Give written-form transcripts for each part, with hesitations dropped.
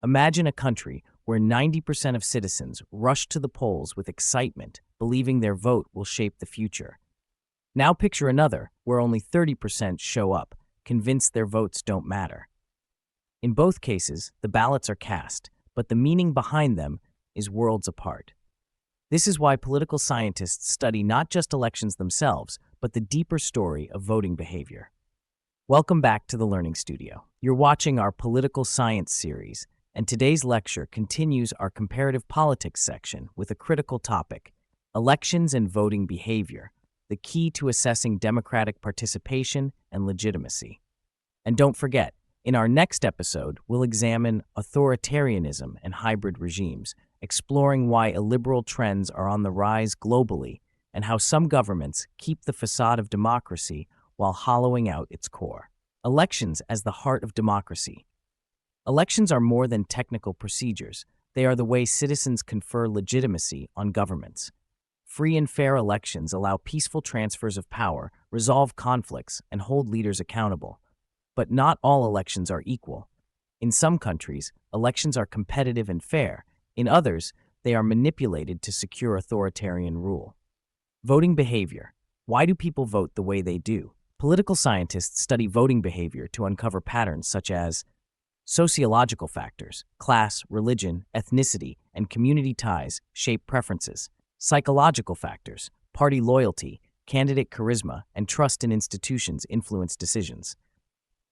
Imagine a country where 90% of citizens rush to the polls with excitement, believing their vote will shape the future. Now picture another where only 30% show up, convinced their votes don't matter. In both cases, the ballots are cast, but the meaning behind them is worlds apart. This is why political scientists study not just elections themselves, but the deeper story of voting behavior. Welcome back to the Learning Studio. You're watching our political science series, and today's lecture continues our comparative politics section with a critical topic: elections and voting behavior, the key to assessing democratic participation and legitimacy. And don't forget, in our next episode, we'll examine authoritarianism and hybrid regimes, exploring why illiberal trends are on the rise globally and how some governments keep the facade of democracy while hollowing out its core. Elections as the heart of democracy. Elections are more than technical procedures. They are the way citizens confer legitimacy on governments. Free and fair elections allow peaceful transfers of power, resolve conflicts, and hold leaders accountable. But not all elections are equal. In some countries, elections are competitive and fair. In others, they are manipulated to secure authoritarian rule. Voting behavior. Why do people vote the way they do? Political scientists study voting behavior to uncover patterns such as sociological factors, class, religion, ethnicity, and community ties shape preferences. Psychological factors, party loyalty, candidate charisma, and trust in institutions influence decisions.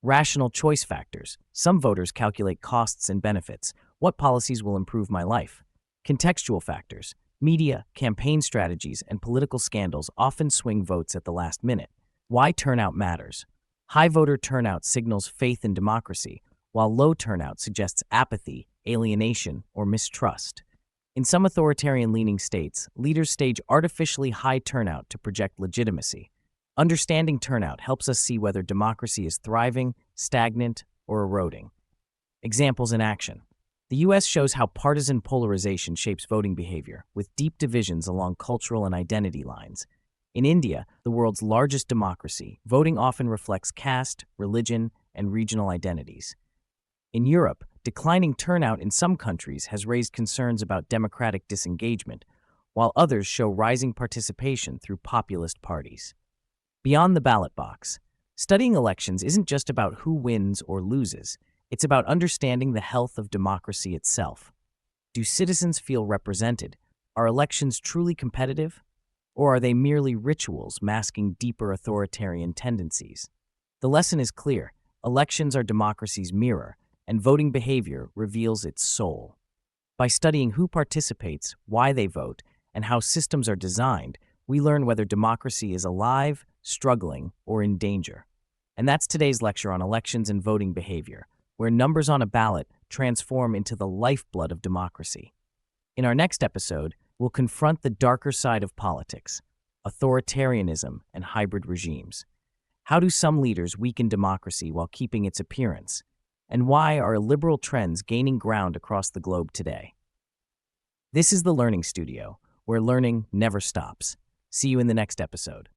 Rational choice factors. Some voters calculate costs and benefits. What policies will improve my life? Contextual factors. Media, campaign strategies, and political scandals often swing votes at the last minute. Why turnout matters. High voter turnout signals faith in democracy, while low turnout suggests apathy, alienation, or mistrust. In some authoritarian-leaning states, leaders stage artificially high turnout to project legitimacy. Understanding turnout helps us see whether democracy is thriving, stagnant, or eroding. Examples in action. The U.S. shows how partisan polarization shapes voting behavior, with deep divisions along cultural and identity lines. In India, the world's largest democracy, voting often reflects caste, religion, and regional identities. In Europe, declining turnout in some countries has raised concerns about democratic disengagement, while others show rising participation through populist parties. Beyond the ballot box, studying elections isn't just about who wins or loses. It's about understanding the health of democracy itself. Do citizens feel represented? Are elections truly competitive? Or are they merely rituals masking deeper authoritarian tendencies? The lesson is clear. Elections are democracy's mirror, and voting behavior reveals its soul. By studying who participates, why they vote, and how systems are designed, we learn whether democracy is alive, struggling, or in danger. And that's today's lecture on elections and voting behavior, where numbers on a ballot transform into the lifeblood of democracy. In our next episode, we'll confront the darker side of politics, authoritarianism and hybrid regimes. How do some leaders weaken democracy while keeping its appearance? And why are liberal trends gaining ground across the globe today? This is the Learning Studio, where learning never stops. See you in the next episode.